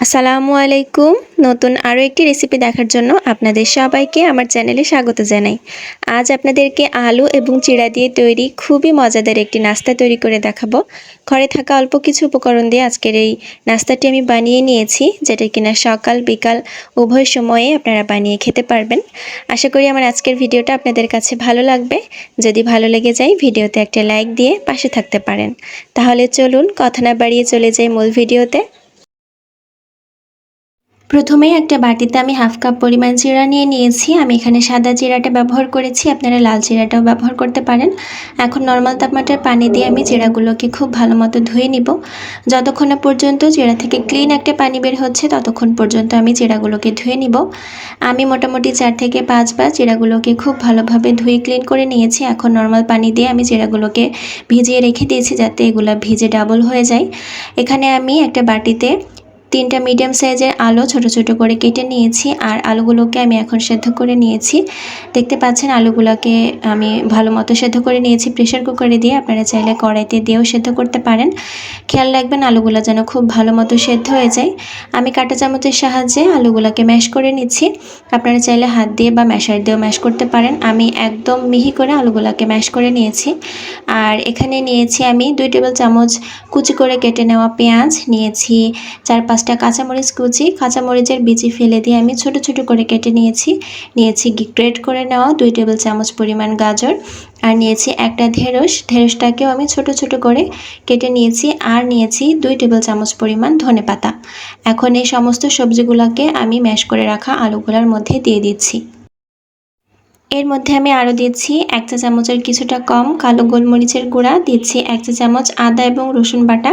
আসসালামু আলাইকুম। নতুন আরও একটি রেসিপি দেখার জন্য আপনাদের সবাইকে আমার চ্যানেলে স্বাগত জানাই। আজ আপনাদেরকে আলু এবং চিড়া দিয়ে তৈরি খুবই মজাদার একটি নাস্তা তৈরি করে দেখাবো। ঘরে থাকা অল্প কিছু উপকরণ দিয়ে আজকের এই নাস্তাটি আমি বানিয়ে নিয়েছি, যেটা কিনা সকাল বিকাল উভয় সময়ে আপনারা বানিয়ে খেতে পারবেন। আশা করি আমার আজকের ভিডিওটা আপনাদের কাছে ভালো লাগবে। যদি ভালো লেগে যায় ভিডিওতে একটা লাইক দিয়ে পাশে থাকতে পারেন। তাহলে চলুন কথা না বাড়িয়ে চলে যাই মূল ভিডিওতে। প্রথমেই একটা বাটিতে আমি হাফ কাপ পরিমাণ জিরা নিয়ে নিয়েছি। আমি এখানে সাদা জিরাটা ব্যবহার করেছি, আপনারা লাল জিরাটাও ব্যবহার করতে পারেন। এখন নর্মাল তাপমাত্রার পানি দিয়ে আমি জিরাগুলোকে খুব ভালো মতো ধুয়ে নিব। যতক্ষণ না পর্যন্ত জিরা থেকে ক্লিন একটা পানি বের হচ্ছে ততক্ষণ পর্যন্ত আমি জিরাগুলোকে ধুয়ে নিব। আমি মোটামুটি 4 থেকে 5 বার জিরাগুলোকে খুব ভালোভাবে ধুয়ে ক্লিন করে নিয়েছি। এখন নর্মাল পানি দিয়ে আমি জিরাগুলোকে ভিজিয়ে রেখে দিয়েছি যাতে এগুলো ভিজে ডাবল হয়ে যায়। এখানে আমি একটা বাটিতে 3টা মিডিয়াম সাইজের আলু ছোট ছোট করে কেটে নিয়েছি, আর আলুগুলোকে আমি এখন সেদ্ধ করে নিয়েছি। দেখতে পাচ্ছেন আলুগুলোকে আমি ভালো মতো সেদ্ধ করে নিয়েছি প্রেশার কুকারে দিয়ে। আপনারা চাইলে কড়াইতে দিয়েও সেদ্ধ করতে পারেন। খেয়াল রাখবেন আলুগুলো যেন খুব ভালো মতো সেদ্ধ হয়ে যায়। আমি কাঁটা চামচের সাহায্যে আলুগুলোকে ম্যাশ করে নিচ্ছি। আপনারা চাইলে হাত দিয়ে বা ম্যাশার দিয়েও ম্যাশ করতে পারেন। আমি একদম মিহি করে আলুগুলোকে ম্যাশ করে নিয়েছি। আর এখানে নিয়েছি আমি 2 টেবিল চামচ কুচি করে কেটে নেওয়া পেঁয়াজ নিয়েছি, 4-5টা কাঁচামরিচ কুচি, কাঁচামরিচের বিচি ফেলে দিয়ে আমি ছোট ছোট করে কেটে নিয়েছি গ্রেট করে নেওয়া 2 টেবিল চামচ পরিমাণ গাজর, আর নিয়েছি একটা ঢেঁড়সটাকেও আমি ছোট ছোট করে কেটে নিয়েছি, আর নিয়েছি 2 টেবিল চামচ পরিমাণ ধনেপাতা। এখন এই সমস্ত সবজিগুলোকে আমি ম্যাশ করে রাখা আলুগুলোর মধ্যে দিয়ে দিচ্ছি। এর মধ্যে আমি আরও দিচ্ছি 1 চা চামচের কিছুটা কম কালো গোলমরিচের গুঁড়া, দিচ্ছি 1 চা চামচ আদা এবং রসুন বাটা,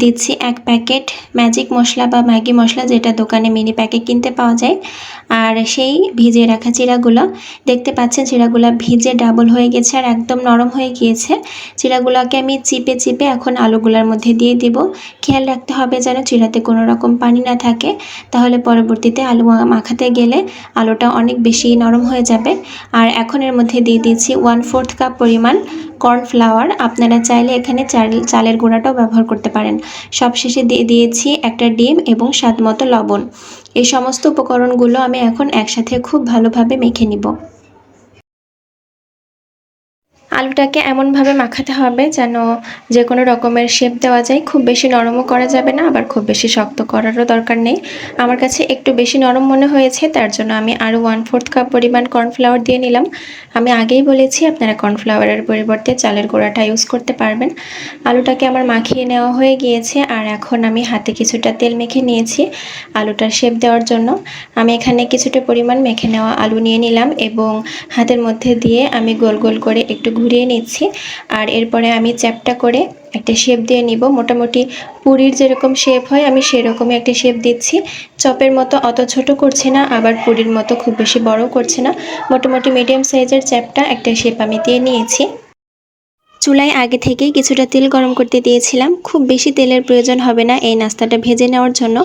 দিচ্ছি 1 প্যাকেট ম্যাজিক মশলা বা ম্যাগি মশলা, যেটা দোকানে মিনি প্যাকে কিনতে পাওয়া যায়। আর সেই ভিজিয়ে রাখা চিড়াগুলো, দেখতে পাচ্ছেন চিড়াগুলো ভিজে ডাবল হয়ে গেছে আর একদম নরম হয়ে গিয়েছে। চিড়াগুলোকে আমি চিপে চিপে এখন আলুগুলোর মধ্যে দিয়ে দিব। খেয়াল রাখতে হবে যেন চিড়াতে কোনো রকম পানি না থাকে, তাহলে পরবর্তীতে আলু মাখাতে গেলে আলুটা অনেক বেশি নরম হয়ে যাবে। আর এখন এর মধ্যে দিয়ে দিয়েছি 1/4 কাপ পরিমাণ কর্নফ্লাওয়ার। আপনারা চাইলে এখানে চালের গুঁড়াটাও ব্যবহার করতে পারেন। সবশেষে দিয়ে দিয়েছি একটা ডিম এবং স্বাদমতো লবণ। এই সমস্ত উপকরণগুলো আমি এখন একসাথে খুব ভালোভাবে মেখে নিব। আলুটাকে এমনভাবে মাখাতে হবে যেন যে কোনো রকমের শেপ দেওয়া যায়। খুব বেশি নরমও করা যাবে না, আবার খুব বেশি শক্ত করারও দরকার নেই। আমার কাছে একটু বেশি নরম মনে হয়েছে, তার জন্য আমি আরও 1/4 কাপ পরিমাণ কর্নফ্লাওয়ার দিয়ে নিলাম। আমি আগেই বলেছি আপনারা কর্নফ্লাওয়ারের পরিবর্তে চালের গুঁড়াটা ইউজ করতে পারবেন। আলুটাকে আমার মাখিয়ে নেওয়া হয়ে গিয়েছে, আর এখন আমি হাতে কিছুটা তেল মেখে নিয়েছি আলুটার শেপ দেওয়ার জন্য। আমি এখানে কিছুটা পরিমাণ মেখে নেওয়া আলু নিয়ে নিলাম এবং হাতের মধ্যে দিয়ে আমি গোল গোল করে একটু ঘুরিয়ে নিচ্ছি। আর এরপরে আমি চ্যাপটা করে একটা শেপ দিয়ে নিব। মোটামুটি পুরির যেরকম শেপ হয় আমি সেরকমই একটা শেপ দিচ্ছি। চপের মতো অত ছোট করছি না, আবার পুরির মতো খুব বেশি বড় করছি না। মোটামুটি মিডিয়াম সাইজের চ্যাপটা একটা শেপ আমি দিয়ে নিয়েছি। চুলায় আগে থেকেই কিছুটা তেল গরম করতে দিয়েছিলাম। খুব বেশি তেলের প্রয়োজন হবে না এই নাস্তাটা ভেজে নেওয়ার জন্য।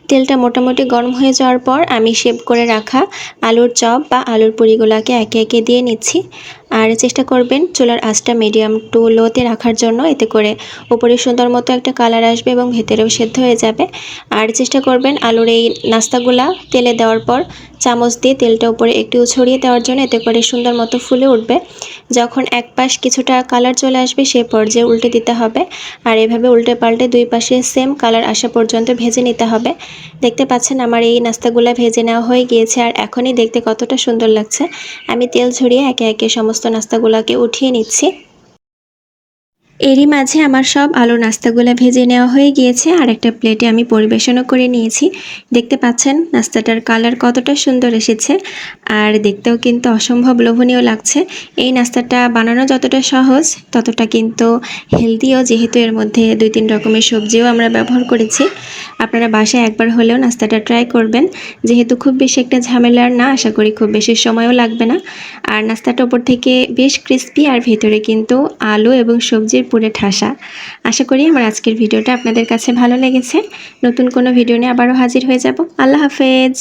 তেলটা মোটামুটি গরম হয়ে যাওয়ার পর আমি শেপ করে রাখা আলুর চপ বা আলুর পুরিগুলোকে একে একে দিয়ে নিচ্ছি। আর চেষ্টা করবেন চুলার আঁচটা মিডিয়াম টু লোতে রাখার জন্য, এতে করে উপরে সুন্দর মতো একটা কালার আসবে এবং ভেতরেও সেদ্ধ হয়ে যাবে। আর চেষ্টা করবেন আলুর এই নাস্তাগুলা তেলে দেওয়ার পর চামচ দিয়ে তেলটা উপরে একটু ছড়িয়ে দেওয়ার জন্য, এতে করে সুন্দর মতো ফুলে উঠবে। যখন এক পাশ কিছুটা কালার চলে আসবে সেই পর্যায়ে উল্টে দিতে হবে, আর এভাবে উল্টে পাল্টে 2 পাশে সেম কালার আসা পর্যন্ত ভেজে নিতে হবে। দেখতে পাচ্ছেন আমার এই নাস্তাগুলো ভেজে নেওয়া হয়ে গিয়েছে, আর এখনই দেখতে কতটা সুন্দর লাগছে। আমি তেল ঝরিয়ে একে একে সমস্ত নাস্তাগুলোকে উঠিয়ে নিচ্ছি। এরই মাঝে আমার সব আলুর নাস্তাগুলো ভেজে নেওয়া হয়ে গিয়েছে, আর একটা প্লেটে আমি পরিবেশনও করে নিয়েছি। দেখতে পাচ্ছেন নাস্তাটার কালার কতটা সুন্দর এসেছে, আর দেখতেও কিন্তু অসম্ভব লোভনীয় লাগছে। এই নাস্তাটা বানানো যতটা সহজ ততটা কিন্তু হেলদিও, যেহেতু এর মধ্যে 2-3 রকমের সবজিও আমরা ব্যবহার করেছি। আপনারা বাসায় একবার হলেও নাস্তাটা ট্রাই করবেন, যেহেতু খুব বেশি একটা ঝামেলার না, আশা করি খুব বেশি সময়ও লাগবে না। আর নাস্তাটা উপর থেকে বেশ ক্রিস্পি, আর ভেতরে কিন্তু আলু এবং সবজির পুরে ঠাসা। আশা করি আমার আজকের ভিডিওটা আপনাদের কাছে ভালো লেগেছে। নতুন কোনো ভিডিও নিয়ে আবারও হাজির হয়ে যাব। আল্লাহ হাফেজ।